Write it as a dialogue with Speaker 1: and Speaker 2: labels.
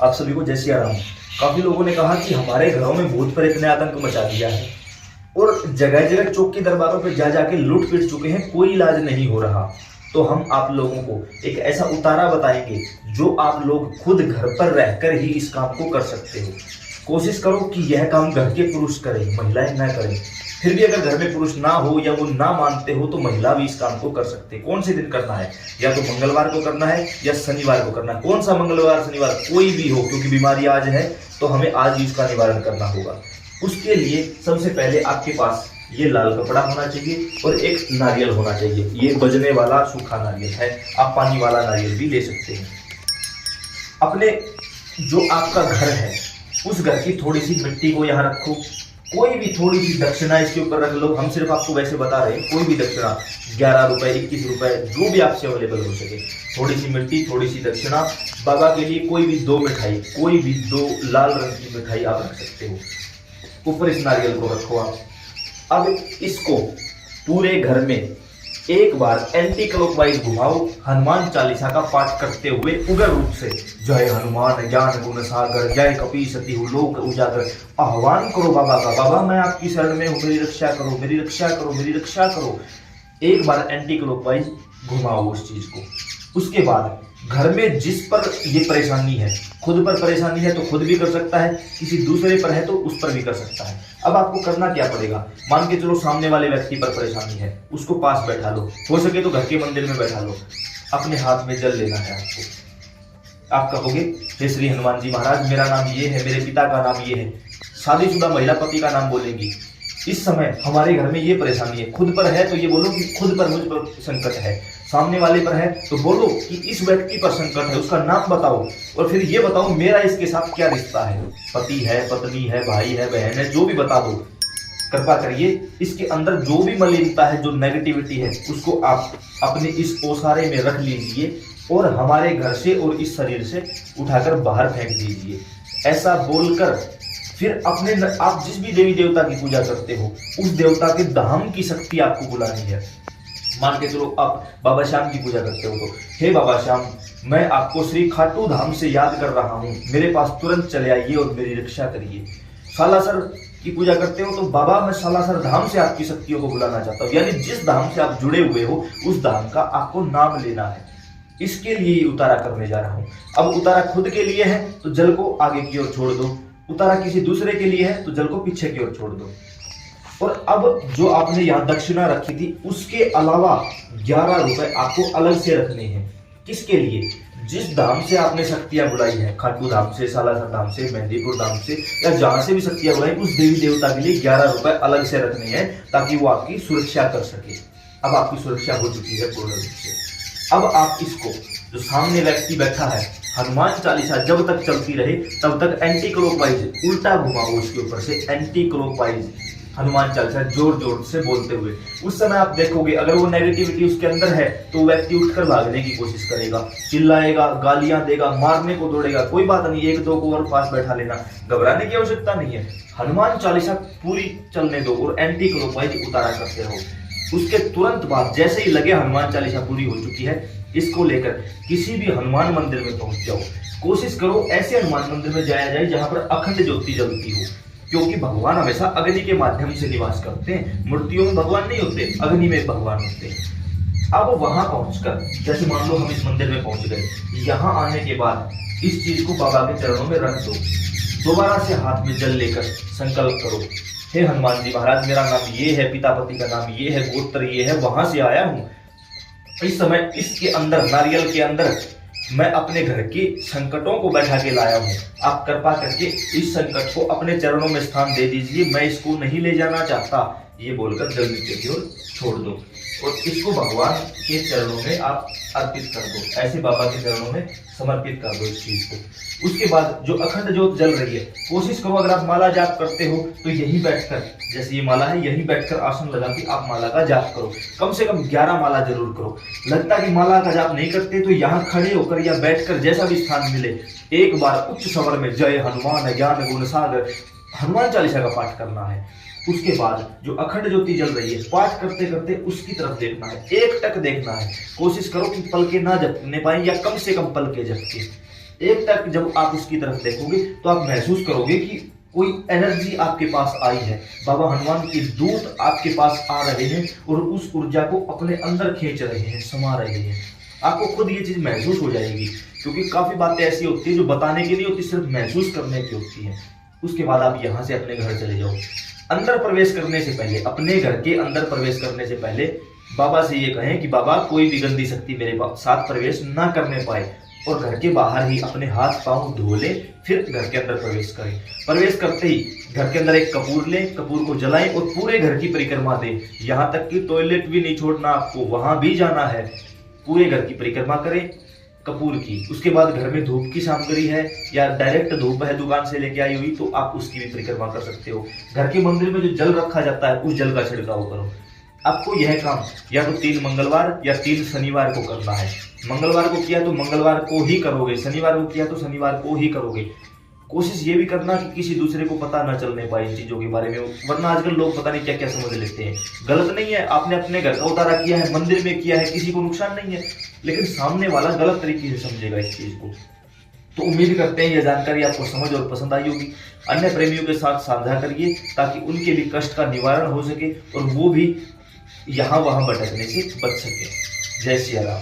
Speaker 1: आप सभी को जय सिया राम। काफी लोगों ने कहा कि हमारे घरों में भूत प्रेत ने आतंक मचा दिया है और जगह जगह चौकी दरबारों पे जा जाके लूट पीट चुके हैं, कोई इलाज नहीं हो रहा। तो हम आप लोगों को एक ऐसा उतारा बताएंगे जो आप लोग खुद घर पर रहकर ही इस काम को कर सकते हो। कोशिश करो कि यह काम घर के पुरुष करें, महिलाएं ना करें। फिर भी अगर घर में पुरुष ना हो या वो ना मानते हो तो महिला भी इस काम को कर सकते हैं। कौन से दिन करना है? या तो मंगलवार को करना है या शनिवार को करना है। कौन सा मंगलवार शनिवार कोई भी हो, क्योंकि बीमारी आज है तो हमें आज ही इसका निवारण करना होगा। उसके लिए सबसे पहले आपके पास ये लाल कपड़ा होना चाहिए और एक नारियल होना चाहिए। ये बजने वाला सूखा नारियल है, आप पानी वाला नारियल भी ले सकते हैं। अपने जो आपका घर है उस घर की थोड़ी सी मिट्टी को यहाँ रखो, कोई भी थोड़ी सी दक्षिणा इसके ऊपर रख लो। हम सिर्फ आपको वैसे बता रहे हैं, कोई भी दक्षिणा 11 रुपए 21 रुपए जो भी आपसे अवेलेबल हो सके, थोड़ी सी मिट्टी थोड़ी सी दक्षिणा। बाबा के लिए कोई भी 2 मिठाई, कोई भी 2 लाल रंग की मिठाई आप रख सकते हो। ऊपर इस नारियल को रखो आप। अब इसको पूरे घर में एक बार एंटी क्लॉकवाइज घुमाओ, हनुमान चालीसा का पाठ करते हुए उग्र रूप से। जय हनुमान ज्ञान गुण सागर, जय कपीसति लोक उजागर। आह्वान करो बाबा का, बाबा मैं आपकी शरण में हूं, मेरी रक्षा करो, मेरी रक्षा करो, मेरी रक्षा करो। एक बार एंटी क्लॉकवाइज घुमाओ उस चीज को। उसके बाद घर में जिस पर ये परेशानी है, खुद पर परेशानी है तो खुद भी कर सकता है, किसी दूसरे पर है तो उस पर भी कर सकता है। अब आपको करना क्या पड़ेगा? मान के चलो सामने वाले व्यक्ति पर परेशानी है, उसको पास बैठा लो, हो सके तो घर के मंदिर में बैठा लो। अपने हाथ में जल लेना है आपको। आप कहोगे हे श्री हनुमान जी महाराज, मेरा नाम ये है, मेरे पिता का नाम ये है। शादीशुदा महिला पति का नाम बोलेगी। इस समय हमारे घर में ये परेशानी है, खुद पर है तो ये बोलो कि खुद पर मुझ पर संकट है, सामने वाले पर है तो बोलो कि इस व्यक्ति पर संकट है, उसका नाम बताओ और फिर ये बताओ मेरा इसके साथ क्या रिश्ता है, पति है, पत्नी है, भाई है, बहन है, जो भी बता दो। कृपा करिए इसके अंदर जो भी मलिनता है, जो नेगेटिविटी है, उसको आप अपने इस ओसारे में रख लीजिए और हमारे घर से और इस शरीर से उठाकर बाहर फेंक दीजिए। ऐसा बोलकर फिर अपने आप जिस भी देवी देवता की पूजा करते हो उस देवता के धाम की शक्ति आपको बुलानी है। मान के चलो आप बाबा श्याम की पूजा करते हो तो हे बाबा श्याम, मैं आपको श्री खाटू धाम से याद कर रहा हूँ, मेरे पास तुरंत चले आइए और मेरी रक्षा करिए। सालासर की पूजा करते हो तो बाबा मैं सालासर धाम से आपकी शक्तियों को बुलाना चाहता हूँ। यानी जिस धाम से आप जुड़े हुए हो उस धाम का आपको नाम लेना है। इसके लिए उतारा करने जा रहा हूँ। अब उतारा खुद के लिए है तो जल को आगे की ओर छोड़ दो, उतारा किसी दूसरे के लिए है तो जल को पीछे की ओर छोड़ दो। और अब जो आपने यहाँ दक्षिणा रखी थी उसके अलावा 11 रुपए आपको अलग से रखने हैं। किसके लिए? जिस धाम से आपने शक्तियां बुलाई है, खाटू धाम से, सालासर धाम से, मेहंदीपुर धाम से या जहां से भी शक्तियां बुलाई, उस देवी देवता के लिए 11 रुपए अलग से रखने हैं ताकि वो आपकी सुरक्षा कर सके। अब आपकी सुरक्षा हो चुकी है पूर्ण रूप से। अब आप इसको, जो सामने व्यक्ति बैठा है, हनुमान चालीसा जब तक चलती रहे तब तक एंटी क्लॉकवाइज उल्टा घुमाओ उसके ऊपर से, एंटी क्लॉकवाइज हनुमान चालीसा जोर जोर से बोलते हुए। उस समय आप देखोगे अगर वो नेगेटिविटी उसके अंदर है तो व्यक्ति उठकर भागने की कोशिश करेगा, चिल्लाएगा, गालियां देगा, मारने को दौड़ेगा। कोई बात नहीं, 1-2 को और पास बैठा लेना, घबराने की आवश्यकता नहीं है। हनुमान चालीसा पूरी चलने दो और एंटी क्लॉकवाइज उतारा करते रहो। उसके तुरंत बाद जैसे ही लगे हनुमान चालीसा पूरी हो चुकी है, इसको लेकर किसी भी हनुमान मंदिर में पहुंच जाओ। कोशिश करो ऐसे हनुमान मंदिर में जाया जाए जहां पर अखंड ज्योति जलती हो, क्योंकि भगवान हमेशा अग्नि के माध्यम से निवास करते हैं। मूर्तियों में भगवान नहीं होते, अग्नि में भगवान होते हैं। अब वहां पहुंचकर, जैसे मान लो हम इस मंदिर में पहुंच गए, यहाँ आने के बाद इस चीज को बाबा के चरणों में रख दो। दोबारा से हाथ में जल लेकर संकल्प करो, हे हनुमान जी महाराज, मेरा नाम ये है, पिता पति का नाम ये है, गोत्र ये है, वहां से आया हूँ। इस समय इसके अंदर, नारियल के अंदर मैं अपने घर के संकटों को बैठा के लाया हूँ। आप कृपा करके इस संकट को अपने चरणों में स्थान दे दीजिए, मैं इसको नहीं ले जाना चाहता। ये बोलकर जल नीचे की ओर छोड़ दो और इसको भगवान के चरणों में आप अर्पित कर दो। ऐसे बाबा के चरणों में समर्पित कर दो इस चीज को। उसके बाद जो अखंड ज्योत जल रही है, कोशिश करो अगर आप माला जाप करते हो तो यहीं बैठकर, जैसे ये माला है, यहीं बैठकर आसन लगा के आप माला का जाप करो। कम से कम 11 माला जरूर करो। लगता कि माला का जाप नहीं करते तो यहाँ खड़े होकर या बैठकर जैसा भी स्थान मिले, एक बार उच्च स्वर में जय हनुमान ज्ञान गुण सागर हनुमान चालीसा का पाठ करना है। उसके बाद जो अखंड ज्योति जल रही है, पाठ करते करते उसकी तरफ देखना है, एक टक देखना है। कोशिश करो कि पलके ना झपकने पाए या कम से कम पलके झपके। एक टक जब आप उसकी तरफ देखोगे तो आप महसूस करोगे कि कोई एनर्जी आपके पास आई है। बाबा हनुमान के दूत आपके पास आ रहे हैं और उस ऊर्जा को अपने अंदर खींच रहे हैं, समा रहे हैं। आपको खुद ये चीज महसूस हो जाएगी, क्योंकि काफी बातें ऐसी होती है जो बताने की नहीं होती, सिर्फ महसूस करने की होती है। उसके बाद आप यहाँ से अपने घर चले जाओ। अंदर प्रवेश करने से पहले, अपने घर के अंदर प्रवेश करने से पहले बाबा से ये कहें कि बाबा कोई भी गंदी शक्ति मेरे साथ प्रवेश ना करने पाए, और घर के बाहर ही अपने हाथ पांव धो ले, फिर घर के अंदर प्रवेश करें। प्रवेश करते ही घर के अंदर एक कपूर लें, कपूर को जलाएं और पूरे घर की परिक्रमा दें। यहाँ तक कि टॉयलेट भी नहीं छोड़ना आपको, वहां भी जाना है। पूरे घर की परिक्रमा करें कपूर की। उसके बाद घर में धूप की सामग्री है या डायरेक्ट धूप है दुकान से लेके आई हुई, तो आप उसकी भी परिक्रमा कर सकते हो। घर के मंदिर में जो जल रखा जाता है उस जल का छिड़काव करो। आपको यह काम या तो 3 मंगलवार या 3 शनिवार को करना है। मंगलवार को किया तो मंगलवार को ही करोगे, शनिवार को किया तो शनिवार को ही करोगे। कोशिश ये भी करना कि किसी दूसरे को पता ना चलने पाए इन चीजों के बारे में, वरना आजकल लोग पता नहीं क्या क्या समझ लेते हैं। गलत नहीं है, आपने अपने घर का उतारा किया है, मंदिर में किया है, किसी को नुकसान नहीं है, लेकिन सामने वाला गलत तरीके से समझेगा इस चीज को। तो उम्मीद करते हैं यह जानकारी आपको समझ और पसंद आई होगी। अन्य प्रेमियों के साथ साझा करिए ताकि उनके भी कष्ट का निवारण हो सके और वो भी यहाँ वहां भटकने से बच सके। जय सिया राम।